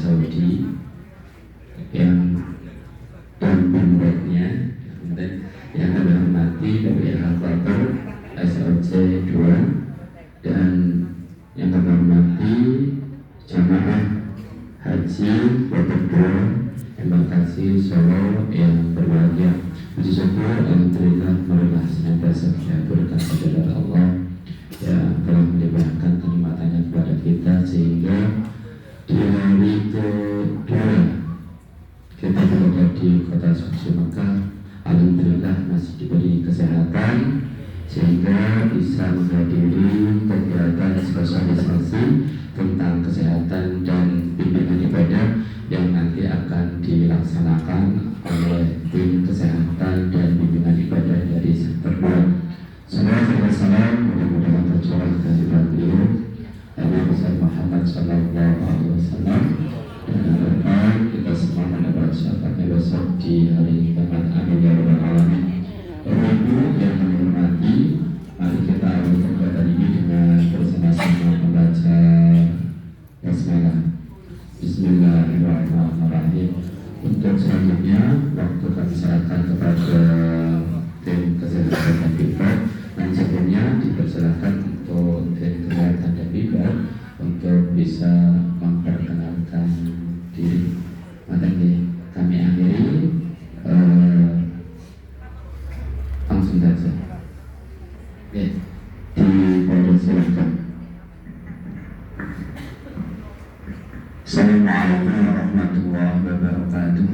Saudi yang dan pembuatnya, yang kami hormati dari Al-Qatar SOC 2 dan yang kami hormati jamaah haji Kloter 2 embarkasi Solo yang berbahagia. Puji syukur alhamdulillah marilah senantiasa kita berkat kepada Allah yang telah melimpahkan kenikmatannya kepada kita sehingga di hari kedua kita berada di kota suci Mekah. Alhamdulillah masih diberi kesehatan sehingga bisa menghadiri kegiatan sosialisasi tentang kesehatan dan bimbingan ibadah yang nanti akan dilaksanakan oleh tim kesehatan dan bimbingan ibadah dari sektor 2. Semoga salam mudah-mudahan tercurah kehadiran beliau Nabi Muhammad Sallallahu Alaihi Wasallam dan harapan kita semua mendapat syafaatnya besok di hari kiamat. Amin ya rabbal alamin. Bapak Ibu yang kami hormati, mari kita awali kegiatan ini dengan bersama-sama membaca basmalah. Bismillahirrahmanirrahim. Untuk selanjutnya waktu kami serahkan kepada tim kesehatan dan bimbingan. Dan sebelumnya dipersilakan untuk tim kesehatan dan bimbingan untuk bisa memperkenalkan diri. Mari kami akhiri langsung saja. Oke, dipersilakan. Assalamualaikum warahmatullahi wabarakatuh.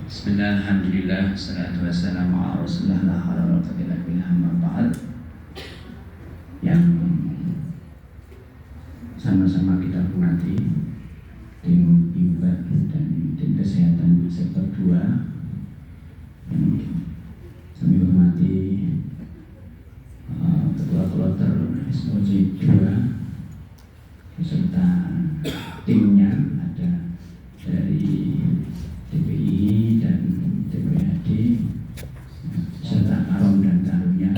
Bismillah, alhamdulillah, salatu wassalamu ala rasulillah, la hawla wa la quwwata illa billah, amma ba'd. Yang sama-sama kita hormati tim bimbingan dan tim kesehatan sektor 2 yang kami hormati ketua kloter SOC 2 beserta timnya, ada dari DPI dan DPAD serta Karom dan Karunya.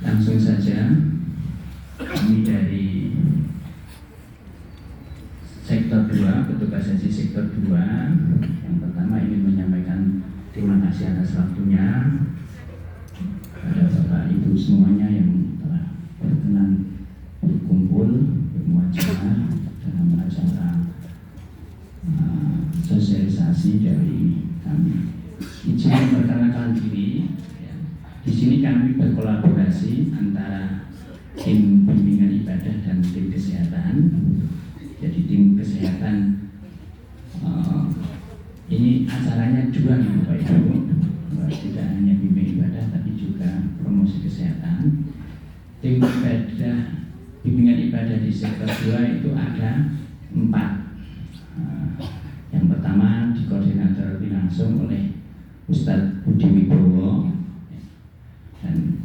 Langsung saja kami dari sektor 2, petugas haji sektor 2 yang pertama ingin menyampaikan terima kasih atas waktunya kepada Bapak Ibu semuanya yang telah berkenan berkumpul bermuajamah dalam acara sosialisasi dari kami. Izin memperkenalkan diri. Di sini kami berkolaborasi antara tim bimbingan ibadah dan tim kesehatan. Jadi tim kesehatan ini acaranya dua nih Bapak Ibu, tidak hanya bimbingan ibadah tapi juga promosi kesehatan. Tim ibadah bimbingan ibadah di sektor 2 itu ada 4. Yang pertama dikoordinatori langsung oleh Ustadz Budi Wibowo dan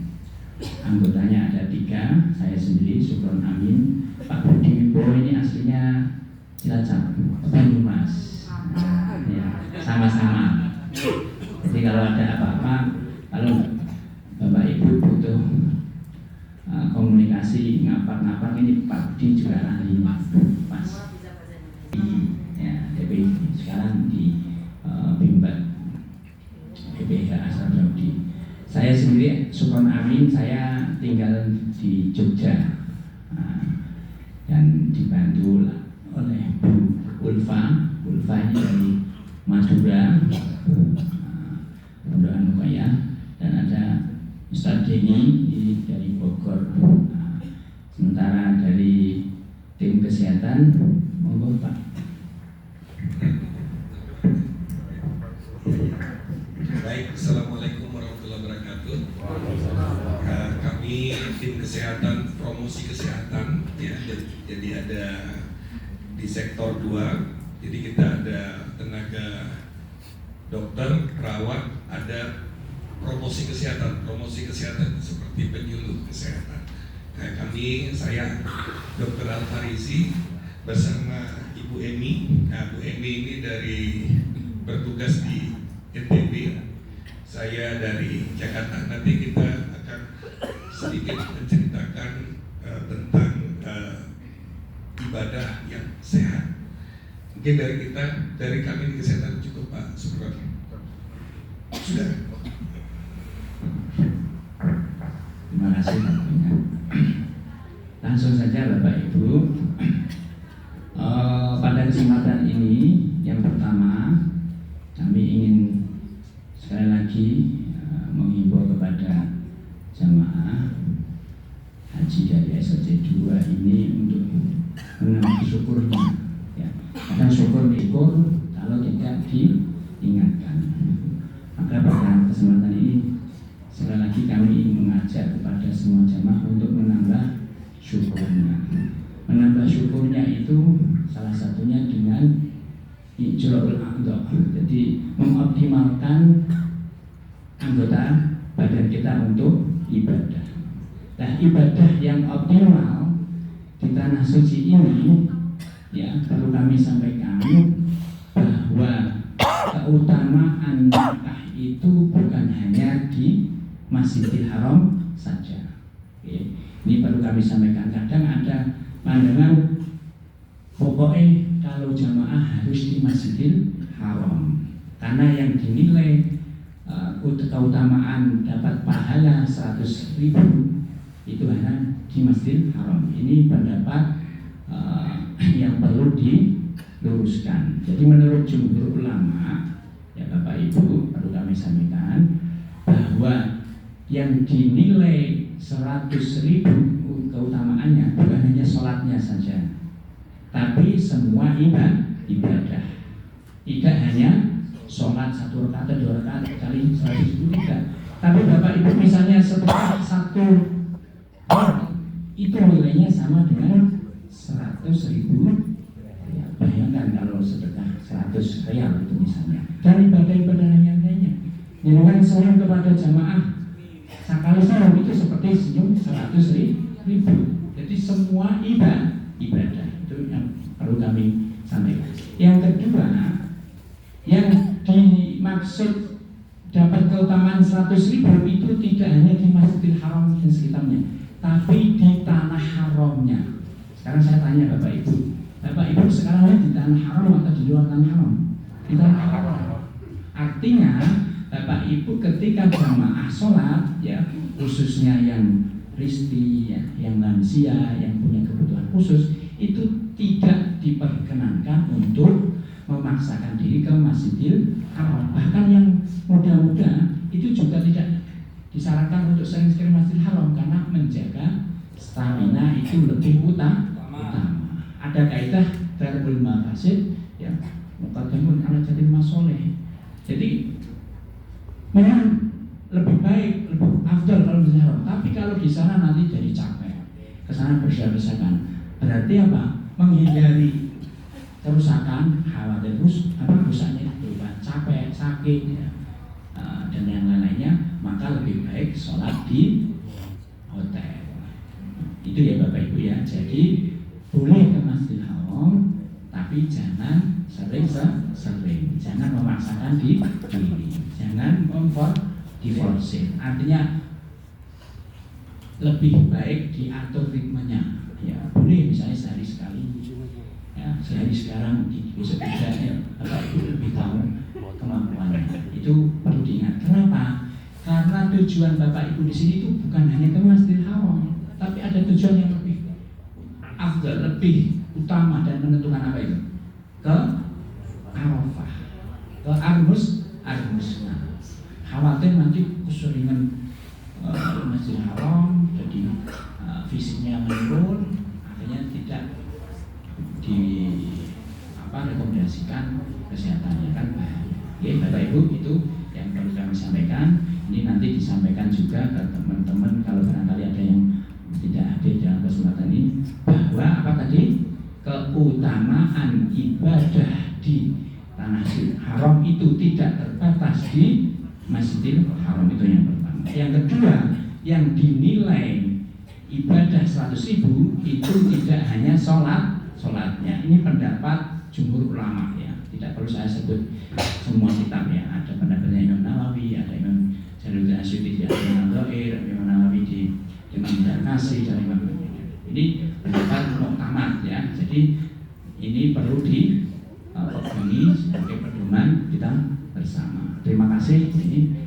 anggotanya ada 3, saya sendiri Sukron Amin. Pak Budi Wibowo ini aslinya Cilacap, Banyumas, ya, sama-sama. Jadi kalau ada apa-apa, kalau Bapak Ibu butuh komunikasi ngapar-ngapar, ini Pak Budi juga ahli pas. DPI sekarang di Bimbang BPH Asal Saudi. Saya sendiri Sukron Amin, saya tinggal di Jogja dan dibantu oleh Bu Ulfa ini dari Madura, Pondok Anukaya, dan ada Ustadz Denny ini dari Bogor. Sementara dari tim kesehatan, monggo Pak. Baik, Assalamualaikum warahmatullahi wabarakatuh. Kami tim kesehatan, promosi kesehatan, ya, jadi ada di sektor 2. Jadi kita ada tenaga dokter, perawat, ada promosi kesehatan seperti penyuluh kesehatan. Nah, saya Dr. Al-Farisi bersama Ibu Emi. Nah, Bu Emi ini bertugas di NTB, saya dari Jakarta. Nanti kita akan sedikit menceritakan tentang ibadah yang sehat. Mungkin dari kami di kesehatan cukup Pak Suprapto. Sudah. Terima kasih waktunya. Langsung saja Bapak Ibu. Pada kesempatan ini yang pertama kami ingin sekali lagi menghimbau kepada jamaah haji dari SOC 2 ini untuk menambah syukurnya, ya. Karena syukur kalau tidak diingatkan. Maka pada kesempatan ini sekali lagi kami ingin mengajak kepada semua jamaah untuk menambah syukurnya. Menambah syukurnya itu salah satunya dengan ijra'ul a'dha. Jadi mengoptimalkan anggota badan kita untuk ibadah. Nah, ibadah yang optimal di tanah suci ini, ya, perlu kami sampaikan bahwa keutamaan Mekah itu bukan hanya di Masjidil Haram saja. Oke. Ini perlu kami sampaikan. Kadang ada pandangan pokoknya kalau jamaah harus di Masjidil Haram, karena yang dinilai keutamaan dapat pahala 100.000 itu hanya di Masjidil Haram. Ini pendapat yang perlu diluruskan. Jadi menurut jumhur ulama, ya Bapak Ibu, perlu kami sampaikan bahwa yang dinilai 100.000 keutamaannya bukan hanya sholatnya saja, tapi semua ibadah. Tidak hanya sholat 1 rakaat, 2 rakaat kali 100.000, tidak. Tapi Bapak Ibu misalnya setelah 1 orang itu nilainya sama dengan 100.000. Ya, bayangkan kalau sedekah 100 rial itu misalnya. Dan ibadah-ibadah yang lainnya. Jangan senyum kepada jamaah sekali senyum itu seperti senyum 100.000. Jadi semua ibadah itu yang perlu kami sampaikan. Yang kedua, yang dimaksud dapat keutamaan 100.000 itu tidak hanya di Masjidil Haram dan sekitarnya, tapi di tanah haramnya. Sekarang saya tanya Bapak Ibu sekarang di tanah haram atau di luar tanah haram? Di tanah haram. Artinya Bapak Ibu ketika jamaah sholat, ya, khususnya yang risti, ya, yang lansia, yang punya kebutuhan khusus, itu tidak diperkenankan untuk memaksakan diri ke Masjidil Haram. Bahkan yang muda-muda itu juga tidak disarankan untuk sering-sering Masjidil Haram, karena menjaga stamina itu lebih utama. Ada kaidah Darul Mafasid, ya, muqaddamun ala jalil masoleh. Jadi memang lebih baik, lebih afdal kalau Masjidil Haram. Tapi kalau di sana nanti jadi capek, kesana berdesak-desakan. Berarti apa? Menghindari kerusakan, khawatir rusaknya berupa capek, sakit, ya, dan yang lain-lainnya. Maka lebih baik sholat di hotel. Itu ya Bapak Ibu ya. Jadi boleh ke Masjidil Haram, tapi jangan sering-sering. Jangan memaksakan diri, jangan diforsir. Artinya lebih baik diatur ritmenya. Ya boleh misalnya sehari sekali, ya, sehari sekarang, besok tidak, ya, Bapak Ibu lebih tahu kemampuannya. Itu perlu diingat. Kenapa? Karena tujuan Bapak Ibu di sini itu bukan hanya ke Masjidil Haram, tapi ada tujuan yang lebih afdal, lebih utama dan menentukan. Apa itu? Ke Arafah, ke Ar-Musna. Khawatir nanti keseringan Masjidil Haram, jadi fisiknya menurun, akhirnya tidak rekomendasikan kesehatannya, kan bahaya. Ya Bapak Ibu, itu yang perlu kami sampaikan. Ini nanti disampaikan juga ke teman-teman kalau barangkali ada yang tidak hadir dalam kesempatan ini, bahwa apa tadi, keutamaan ibadah di tanah haram itu tidak terbatas di Masjidil Haram. Itu yang pertama. Yang kedua, yang dinilai ibadah 100.000 itu tidak hanya sholatnya. Ini pendapat jumhur ulama, ya. Tidak perlu saya sebut semua kitab, ya. Ada pendapatnya Imam Nawawi, ada Imam Jalaluddin Asyuti, ada Imam Dhair, Imam Nawawi di Imam Darkasi, dan Imam. Ini pendapat muktamad, ya. Jadi Terima kasih. Ini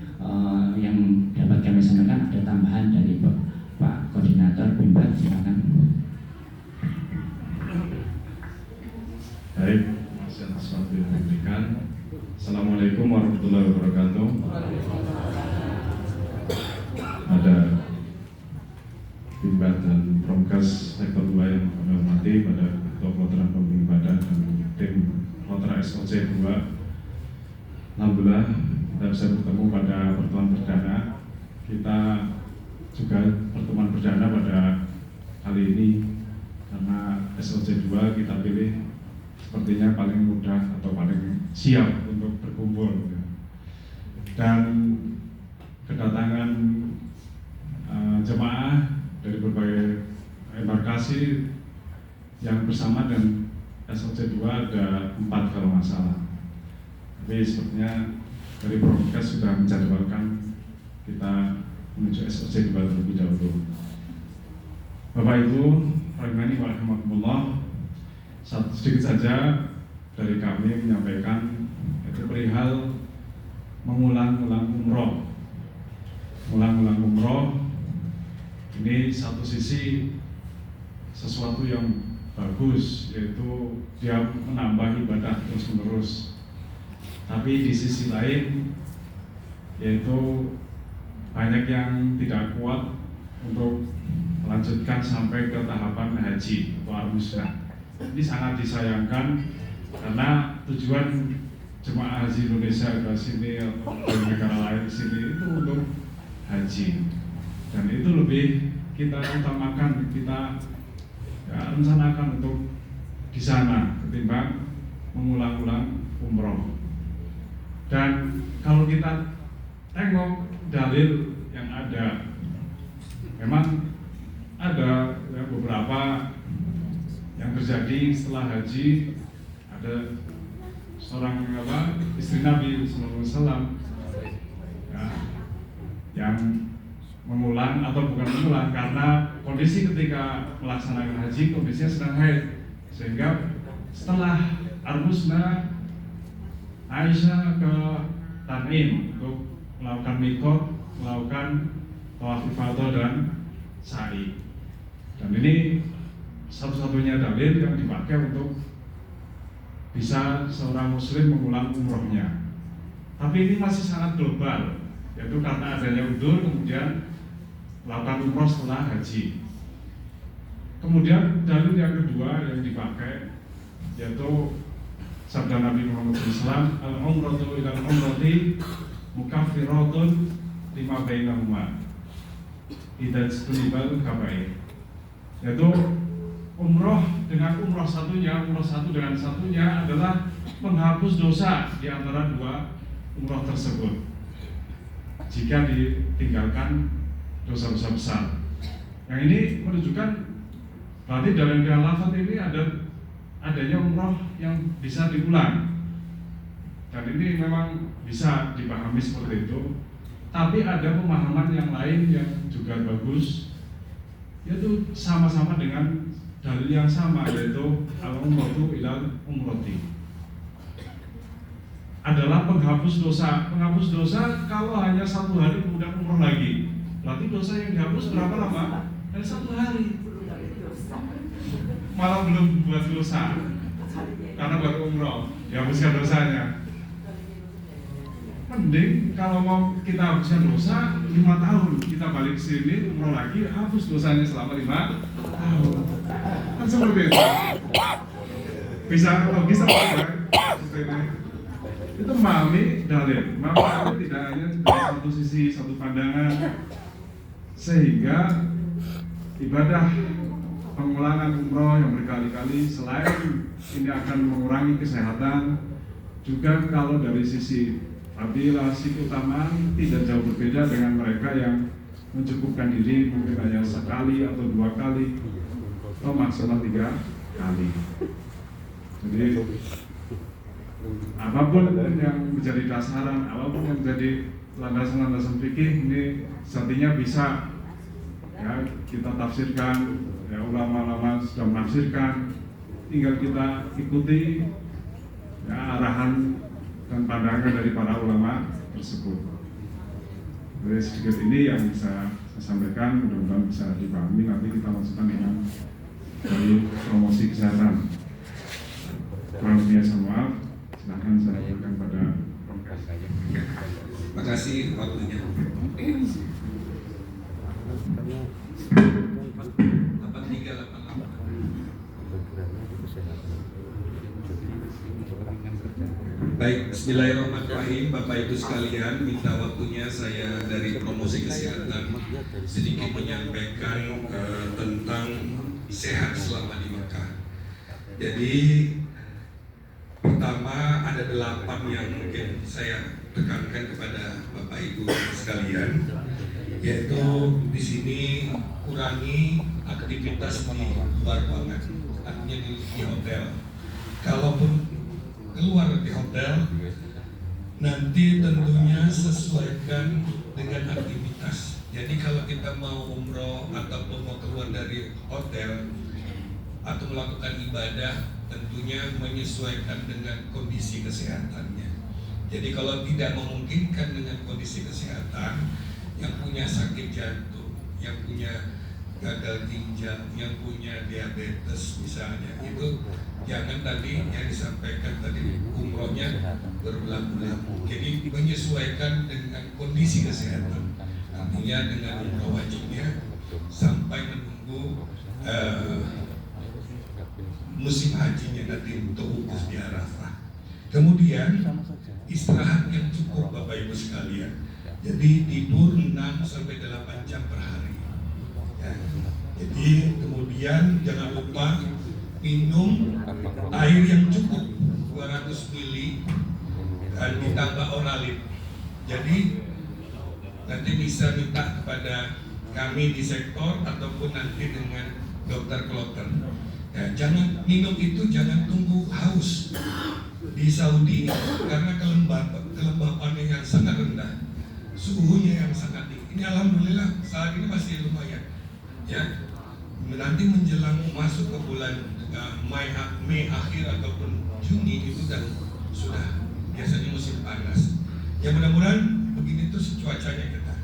yang dapat kami sampaikan, ada tambahan dari Pak Koordinator Bimbat, silakan. Baik, masih atas waktu yang diberikan. Assalamualaikum warahmatullahi wabarakatuh. Ada Bimbat dan Promkes Sektor 2 yang kami hormati, pada Ketua Pelaksanaan Pembimbing Badan dan tim Kloter SOC 2. Alhamdulillah kita bisa bertemu pada pertemuan perdana. Kita juga pertemuan perdana pada kali ini karena SOC 2 kita pilih sepertinya paling mudah atau paling siap untuk berkumpul. Dan kedatangan jemaah dari berbagai embarkasi yang bersama dan SOC 2 ada 4 kalau nggak salah. Tapi sepertinya dari Promkes sudah menjadwalkan kita menuju SOC 2 terlebih dahulu. Bapak Ibu, rahimani wa rahimakumullah, sedikit saja dari kami menyampaikan itu perihal mengulang-ulang umroh. Mengulang-ulang umroh ini satu sisi sesuatu yang bagus, yaitu dia menambah ibadah terus-menerus. Tapi di sisi lain, yaitu banyak yang tidak kuat untuk melanjutkan sampai ke tahapan haji atau armusna. Ini sangat disayangkan karena tujuan jemaah haji Indonesia ke sini atau dari negara lain ke sini itu untuk haji, dan itu lebih kita utamakan, kita rencanakan untuk di sana ketimbang mengulang-ulang umroh. Dan kalau kita tengok dalil yang ada, memang ada beberapa yang terjadi setelah haji. Ada seorang istri Nabi SAW yang mengulang atau bukan mengulang karena kondisi ketika melaksanakan haji kondisinya sedang haid, sehingga setelah armusna Aisyah ke Tanim untuk melakukan mikot, melakukan tawaf ifadah dan sa'i. Dan ini satu-satunya dalil yang dipakai untuk bisa seorang muslim mengulang umrohnya. Tapi ini masih sangat global, yaitu karena adanya udzur kemudian melakukan umroh setelah haji. Kemudian dalil yang kedua yang dipakai yaitu sabda Nabi Muhammad SAW, al-umratu ilal umrati mukaffiratun lima bainahuma idza ijtanibal kaba'ir. Yaitu umroh dengan umroh satu dengan satunya adalah menghapus dosa di antara dua umroh tersebut jika ditinggalkan dosa-dosa besar. Yang ini menunjukkan berarti dalam lafaz ini adanya umroh yang bisa diulang, dan ini memang bisa dipahami seperti itu. Tapi ada pemahaman yang lain yang juga bagus, yaitu sama-sama dengan dalil yang sama, yaitu al-umratu ilal umrati adalah penghapus dosa. Penghapus dosa kalau hanya 1 hari kemudian umroh lagi, berarti dosa yang dihapus berapa lama? Hanya 1 hari. Malah belum buat dosa karena baru umroh, dihapuskan dosanya. Mending kalau mau kita hapuskan dosa 5 tahun, kita balik sini umroh lagi, hapus dosanya selama 5 tahun. Kan seperti itu. Bisa logis apa enggak? Itu memahami dalil. Memahami tidak hanya dari satu sisi, satu pandangan, sehingga ibadah pengulangan umroh yang berkali-kali selain ini akan mengurangi kesehatan, juga kalau dari sisi fadilah, keutamaan tidak jauh berbeda dengan mereka yang mencukupkan diri mungkin hanya sekali atau 2 kali atau maksimal 3 kali. Jadi apapun yang menjadi dasaran, apapun yang menjadi landasan-landasan fikih ini setinya bisa ya kita tafsirkan, ya ulama-ulama sudah menafsirkan, tinggal kita ikuti ya arahan dan pandangan dari para ulama tersebut. Jadi sedikit ini yang bisa saya sampaikan, mudah-mudahan bisa dipahami. Nanti kita lanjutkan dengan dari promosi kesehatan. Kurang lebihnya saya maaf, silahkan saya berikan pada Prof. Terima kasih waktunya. 8388. Baik, bismillahirrahmanirrahim. Bapak Ibu sekalian, minta waktunya saya dari promosi kesehatan sedikit menyampaikan tentang sehat selama di Mekah. Jadi pertama ada 8 yang mungkin saya tekankan kepada Bapak Ibu sekalian, yaitu di sini kurangi aktivitas di luar ruangan, artinya di hotel. Kalaupun keluar di hotel, nanti tentunya sesuaikan dengan aktivitas. Jadi kalau kita mau umroh ataupun mau keluar dari hotel atau melakukan ibadah, tentunya menyesuaikan dengan kondisi kesehatannya. Jadi kalau tidak memungkinkan dengan kondisi kesehatan, yang punya sakit jantung, yang punya gagal ginjal, yang punya diabetes misalnya, itu jangan tadi yang disampaikan tadi umrohnya berulang-ulang. Jadi menyesuaikan dengan kondisi kesehatan, artinya dengan umroh wajibnya sampai menunggu musim hajinya nanti untuk wukuf di Arafah. Kemudian istirahat yang cukup Bapak Ibu sekalian. Jadi tidur 6 sampai 8 jam per hari. Ya. Jadi kemudian jangan lupa minum air yang cukup 200 ml dan ditambah Oralit. Jadi nanti bisa minta kepada kami di sektor ataupun nanti dengan dokter kloter. Ya, jangan minum itu, jangan tunggu haus di Saudi karena kelembapannya yang sangat rendah, suhunya yang sangat tinggi. Ini alhamdulillah saat ini masih lumayan. Ya, nanti menjelang masuk ke bulan Mei akhir ataupun Juni itu sudah biasanya musim panas. Ya mudah-mudahan begini tuh cuacanya kita.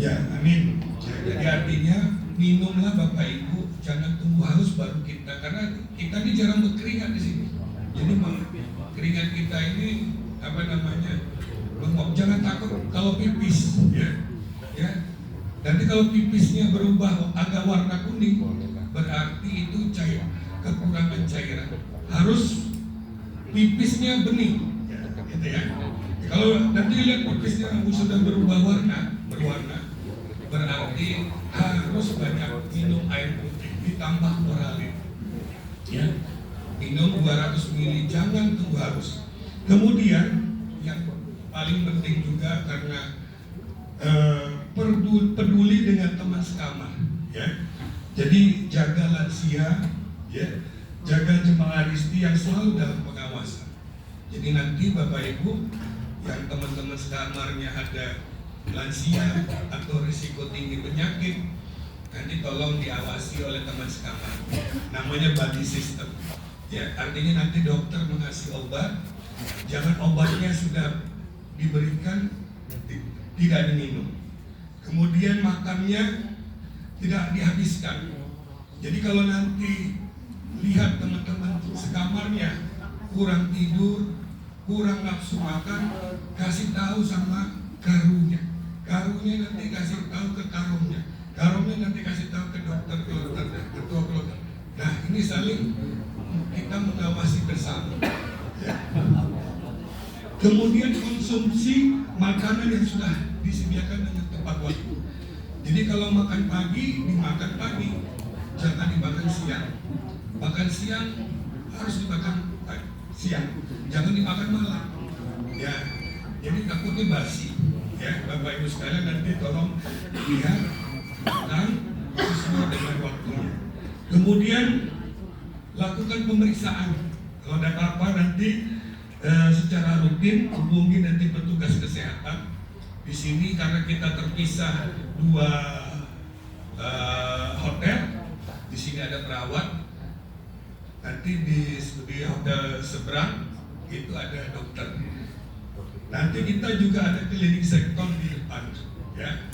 Ya, amin. Ya, jadi artinya minumlah Bapak Ibu, jangan tunggu haus baru kita, karena kita ini jarang berkeringat di sini. Jadi keringat kita ini jangan takut kalau pipis, ya. Nanti kalau pipisnya berubah agak warna kuning, berarti itu kekurangan cairan. Harus pipisnya bening, gitu ya. Kalau nanti lihat pipisnya sudah berubah berwarna, berarti harus banyak minum air putih ditambah Oralit. Ya, minum 200 ml, jangan tunggu haus. Kemudian yang paling penting juga karena peduli dengan teman sekamar, ya. Jadi jaga lansia, ya, jaga jemaah rizki yang selalu dalam pengawasan. Jadi nanti Bapak Ibu yang teman-teman sekamarnya ada lansia atau risiko tinggi penyakit, nanti tolong diawasi oleh teman sekamar. Namanya body system. Ya, artinya nanti dokter mengasih obat, jangan obatnya sudah diberikan tidak diminum. Kemudian makannya tidak dihabiskan. Jadi kalau nanti lihat teman-teman sekamarnya kurang tidur, kurang nafsu makan, kasih tahu sama karunya. Karunya nanti kasih tahu ke karungnya. Karungnya nanti kasih tahu ke dokter, ketua kloter. Nah, ini saling kita mengawasi bersama. Ya. Kemudian konsumsi makanan yang sudah disediakan dengan tepat waktu. Jadi kalau makan pagi, dimakan pagi, jangan dimakan siang. Makan siang harus dimakan siang, jangan dimakan malam. Ya, jadi takutnya basi. Ya, Bapak Ibu sekalian nanti tolong lihat makan sesuai dengan waktunya. Kemudian lakukan pemeriksaan. Kalau ada apa-apa nanti secara rutin hubungi nanti petugas kesehatan. Di sini karena kita terpisah 2 hotel, di sini ada perawat. Nanti di hotel seberang itu ada dokter. Nanti kita juga ada klinik sektor di depan, ya.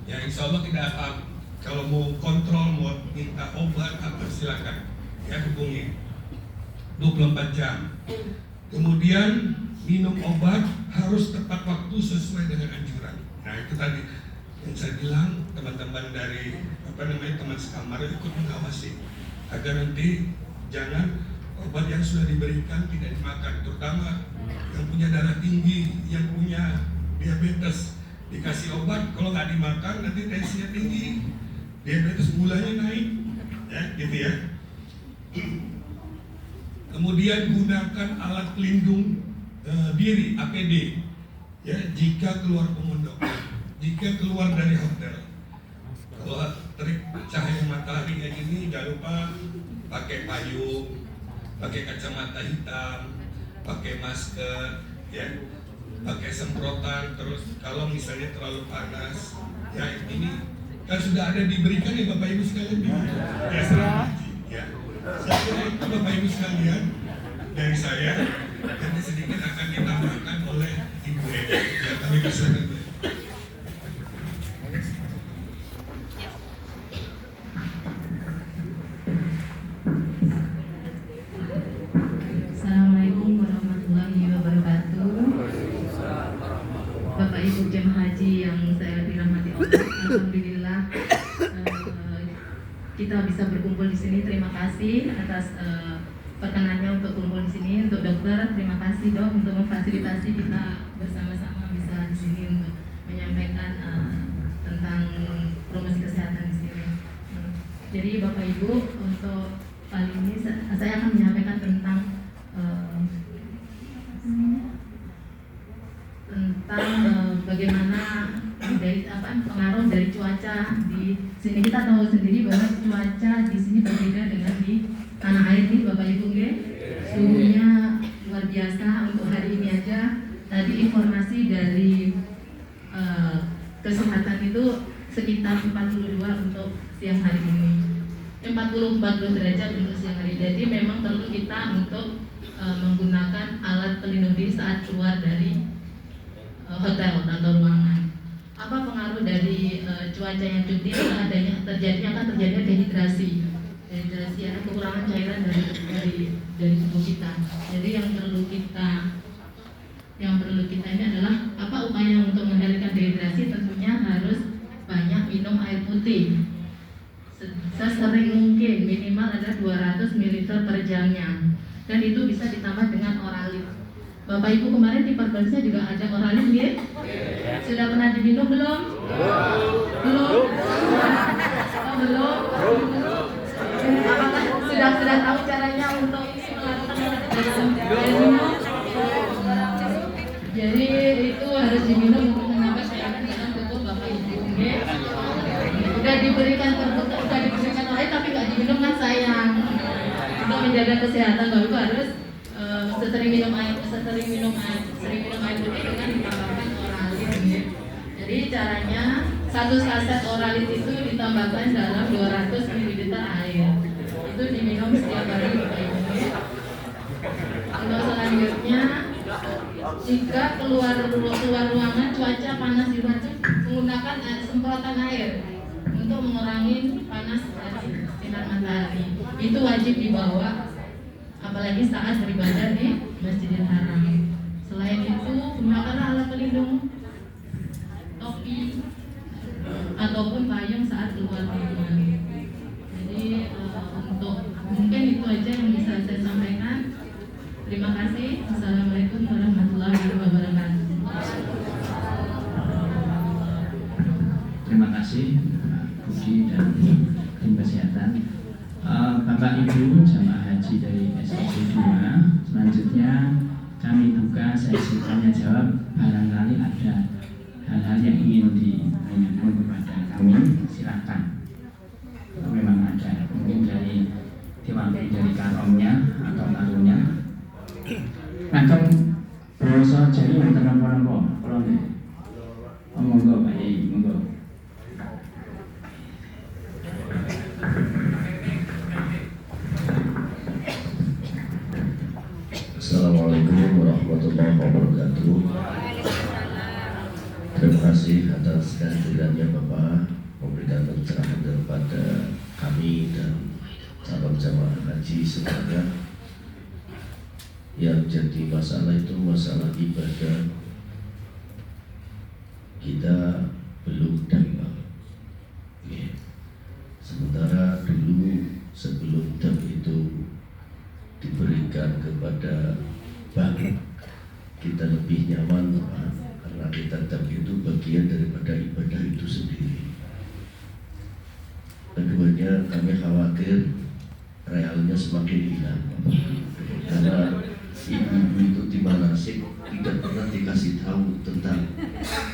Ya insya Allah tidak apa. Kalau mau kontrol, mau minta obat apa silakan, ya hubungi 24 jam. Kemudian minum obat harus tepat waktu sesuai dengan anjuran. Nah itu tadi yang saya bilang, teman-teman dari teman sekamar ikut mengawasi agar nanti jangan obat yang sudah diberikan tidak dimakan, terutama yang punya darah tinggi, yang punya diabetes, dikasih obat kalau nggak dimakan nanti tensinya tinggi, diabetes gulanya naik, ya gitu ya. Kemudian gunakan alat pelindung diri APD, ya jika keluar pemondok, jika keluar dari hotel. Kalau terik cahaya matahari kayak gini, jangan lupa pakai payung, pakai kacamata hitam, pakai masker, ya, pakai semprotan. Terus kalau misalnya terlalu panas, ya ini kan sudah ada diberikan ya Bapak Ibu sekalian di ya. Saya kira itu Bapak Ibu sekalian dari saya, nanti sedikit akan ditambahkan oleh Ibu Edi. Ya, kami persilakan. Assalamualaikum warahmatullahi wabarakatuh. Bapak Ibu jemaah haji yang saya dirahmati Allah, alhamdulillah kita bisa berkumpul di sini. Terima kasih atas perkenannya untuk kumpul di sini. Untuk dokter, terima kasih dok untuk memfasilitasi kita bersama-sama bisa di sini untuk menyampaikan tentang promosi kesehatan di sini. Jadi Bapak Ibu, untuk kali ini saya akan menyampaikan tentang bagaimana dari pengaruh dari cuaca di sini. Kita tahu sendiri bahwa cuaca di sini berbeda dengan di tanah air ini Bapak Ibu, suhunya luar biasa. Untuk hari ini aja tadi informasi dari kesehatan itu sekitar 42 untuk siang hari ini, 40 derajat untuk siang hari. Jadi memang perlu kita untuk menggunakan alat pelindung diri saat keluar dari hotel atau ruangan. Apa pengaruh dari cuaca yang cuti? Akan terjadinya dehidrasi. Dehidrasi adalah kekurangan cairan dari tubuh kita. Jadi yang perlu kita ini adalah apa upaya untuk mengendalikan dehidrasi? Tentunya harus banyak minum air putih. Sesering mungkin, minimal ada 200 ml per jamnya. Dan itu bisa ditambah dengan oralit. Bapak Ibu kemarin di Perbansnya juga ada oralit, ya? Sudah pernah diminum belum? Belum? Belum? Apakah sudah tahu caranya untuk minum? Jadi itu harus diminum untuk menambah cairan dalam tubuh Bapak Ibu. Udah diberikan oralit tapi nggak diminum kan sayang. Untuk menjaga kesehatan Bapak Ibu harus sering minum air putih dengan ditambahkan oralit. Jadi caranya satu saset oralit itu ditambahkan dalam 200 ml air. Itu diminum setiap hari Bapak Ibu. Untuk selanjutnya, jika keluar ruangan cuaca panas di luar, menggunakan semprotan air untuk mengurangi panas dari sinar matahari. Itu wajib dibawa, apalagi saat beribadah di Masjidil Haram. Selain itu, gunakan alat pelindung, topi ataupun payung saat keluar rumah. Jadi untuk mungkin itu aja yang bisa saya sampaikan. Terima kasih. Assalamualaikum warahmatullahi wabarakatuh. Terima kasih Budi dan tim kesehatan. Bapak Ibu jamaah haji dari SOC 2, selanjutnya kami buka sesi tanya jawab. Barangkali ada hal-hal yang ingin ditanyakan kepada kami, silakan. Kalau memang ada, mungkin dari diwakili dari karomnya atau karunya. Macam prosa jadi yang terlampau-lampau, kalau nih, monggo Pak Yai, monggo. Assalamualaikum Terima kasih atas kehadirannya Bapak memberikan pencerahan kepada kami dan calon jamaah haji semuanya. Yang jadi masalah itu masalah ibadah kita belum dapat. Sementara dulu sebelum dam itu diberikan kepada bank, kita lebih nyaman karena kita dam itu bagian daripada ibadah itu sendiri. Keduanya kami khawatir realnya semakin hilang karena ibu-ibu itu di manasik tidak pernah dikasih tahu tentang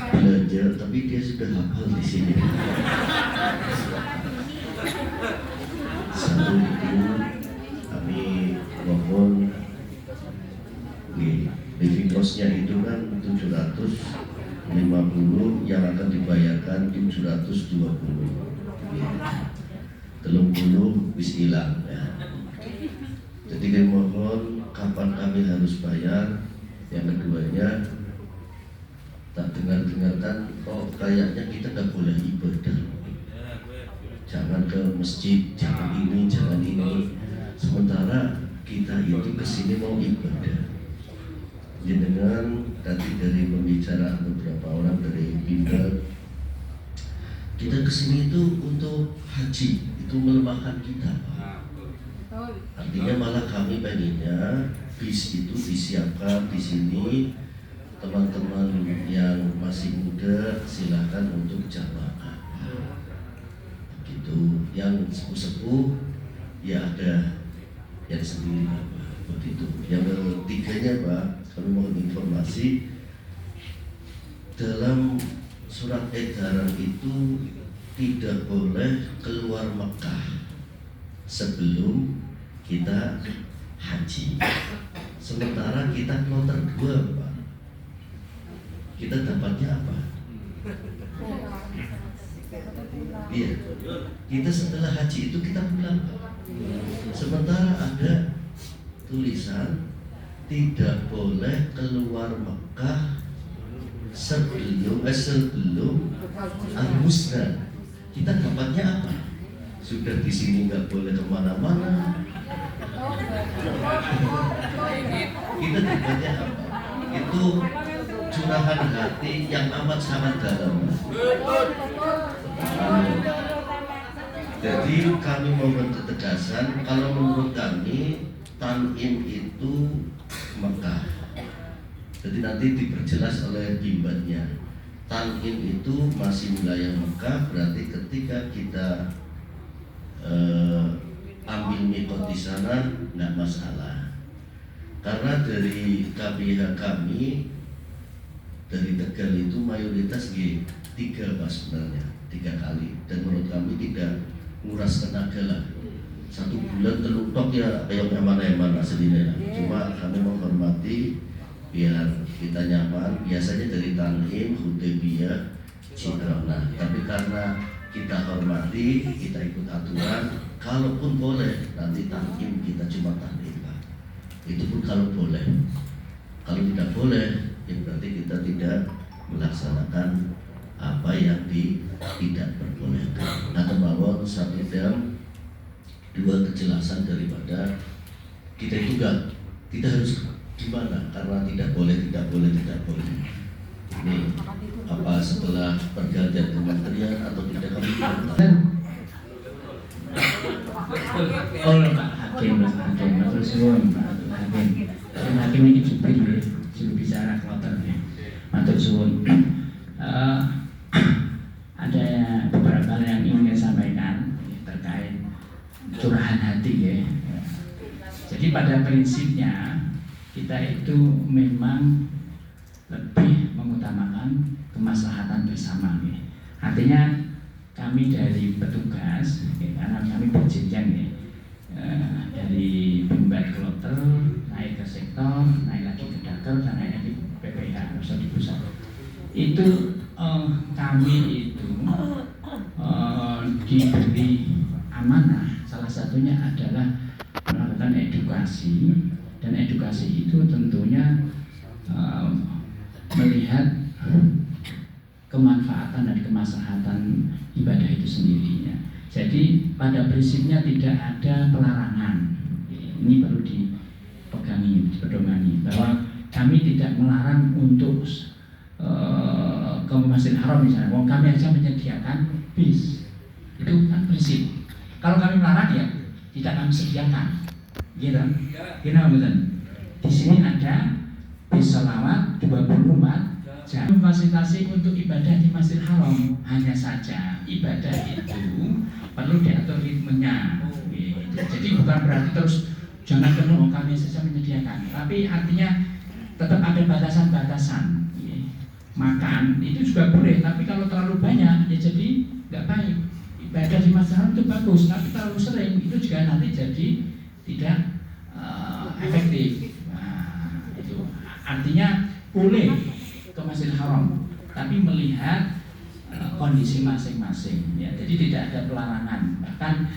belajar, tapi dia sudah hafal di sini. Satu itu kami mohon living cost-nya itu kan 750, yang akan dibayarkan 720. Telung puluh bis hilang ya. Jadi kami mohon kapan kami harus bayar. Yang keduanya tak dengar-dengarkan kayaknya kita nggak boleh ibadah, jangan ke masjid, jangan ini, jangan ini. Sementara kita itu kesini mau ibadah. Dengan tadi dari pembicaraan beberapa orang dari bimbel, kita kesini itu untuk haji, itu melemahkan kita, Pak. Artinya malah kami pengennya bis itu disiapkan di sini. Teman-teman yang masih muda silahkan untuk jamaah. Begitu. Yang sepuh-sepuh ya ada yang sendiri, Pak. Begitu. Yang ketiganya, Pak, kami mohon informasi dalam surat edaran itu tidak boleh keluar Mekah sebelum kita haji. Sementara kita kloter 2, Pak. Kita dapatnya apa? Iya, kita setelah haji itu kita pulang, Pak. Sementara ada tulisan tidak boleh keluar Mekah sebelum Al-Husna. Kita dapatnya apa? Sudah di sini nggak boleh kemana-mana. Kita dapatnya apa? Itu curahan hati yang amat sangat dalam. Jadi kami mohon ketegasan. Kalau menurut kami Tan'im itu Mekah. Jadi nanti diperjelas oleh bimbannya. Tan'im itu masih wilayah Mekah, berarti ketika kita ambil mikot di sana nggak masalah. Karena dari KBH kami dari Tegal itu mayoritas G3, Pak, sebenarnya 3 kali, dan menurut kami tidak nguras tenaga lah. 1 bulan telutok ya kayak mana aslinya. Cuma kami menghormati biar kita nyaman. Biasanya dari Tan'im, Hudaybiyah, Ji'rana. Tapi karena kita hormati, kita ikut aturan. Kalaupun boleh nanti Tan'im, kita cuma Tan'im, Pak. Itu pun kalau boleh. Kalau tidak boleh, ya berarti kita tidak melaksanakan apa yang tidak perbolehkan. Nah, kemauan satu dan 2 kejelasan daripada kita itu kita harus gimana, karena tidak boleh. Ini apa setelah pergantian kementerian atau tidak kami Pak Hakim, terus suwun Pak Hakim ini juru bicara kloter ya. Matur suwun. Ada beberapa hal yang ingin saya sampaikan terkait curahan hati ya. Jadi pada prinsipnya kita itu memang lebih mengutamakan kemaslahatan bersama ya. Artinya kami dari petugas ya, karena kami berjenjang ya, dari Bimbat Kloter naik ke sektor, naik lagi ke Daker, dan naik lagi ke PPH atau di pusat. Itu kami itu diberi amanah, salah satunya adalah melakukan edukasi, dan edukasi itu tentunya melihat kemanfaatan dan kemaslahatan ibadah itu sendiri ya. Jadi pada prinsipnya tidak ada pelarangan. Ini perlu dipegangi, dipedomani bahwa kami tidak melarang untuk ke Masjidil Haram misalnya. Wong kami aja menyediakan bis. Itu kan prinsip. Kalau kami melarang ya tidak kami sediakan. Gitu. Gimana betul? Di sini ada bis selawat 24 jam memfasilitasi untuk ibadah di Masjidil Haram. Hanya saja ibadah itu perlu diatur ritmenya. Jadi bukan berarti terus jangan penuh kami saja menyediakan, tapi artinya tetap ada batasan-batasan. Makan itu juga boleh, tapi kalau terlalu banyak ya jadi nggak baik. Ibadah di Masjidil Haram itu bagus, tapi terlalu sering itu juga nanti jadi tidak efektif. Nah, itu artinya boleh ke Masjidil Haram, tapi melihat kondisi masing-masing. Ya, jadi tidak ada pelarangan. Bahkan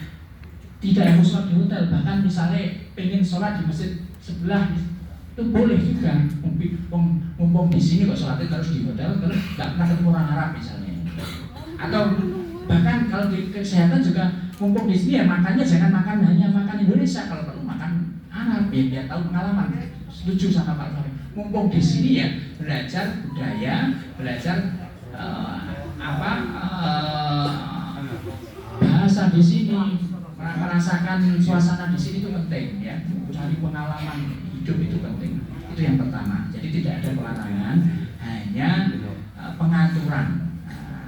tidak harus sholat di hotel. Bahkan misalnya pengen sholat di masjid sebelah itu boleh juga. Mumpung di sini kok sholatnya terus di hotel, terus nggak pernah ketemu orang Arab misalnya. Atau bahkan kalau di kesehatan juga mumpung di sini ya makannya jangan makan hanya makan Indonesia, kalau perlu makan Arab ya biar tahu pengalaman. Setuju sama Pak Fahri. Mumpung di sini ya belajar budaya, belajar bahasa di sini, merasakan suasana di sini itu penting ya. Cari pengalaman hidup itu penting. Itu yang pertama. Jadi tidak ada pelarangan, hanya pengaturan.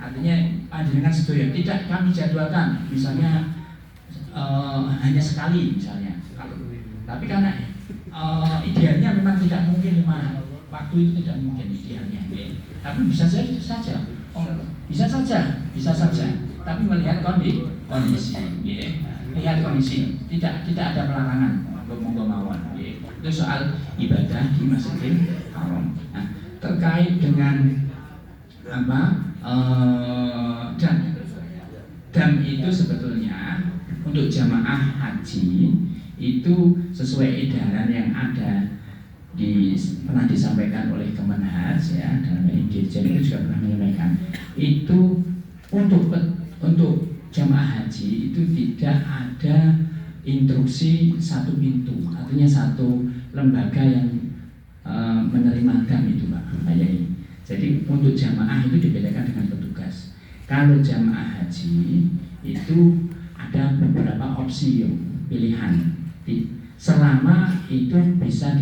Artinya dengan sedoyo tidak kami jadwalkan, misalnya hanya sekali misalnya. Tapi karena idealnya memang tidak mungkin 5 waktu itu tidak mungkin idealnya. Tapi bisa saja, bisa saja. Tapi melihat kondisi, lihat kondisi, tidak ada pelarangan monggo mawon. Itu soal ibadah di Masjidil Haram. Nah, terkait dengan dam itu sebetulnya untuk jamaah haji itu sesuai edaran yang ada pernah disampaikan oleh Kemenhaj ya, dalam Dirjen itu juga pernah menyampaikan itu untuk jamaah haji itu tidak ada instruksi satu pintu, artinya satu lembaga yang menerima dam itu Pak Yai. Jadi untuk jamaah itu dibedakan dengan petugas. Kalau jamaah haji itu ada beberapa opsi pilihan, selama itu bisa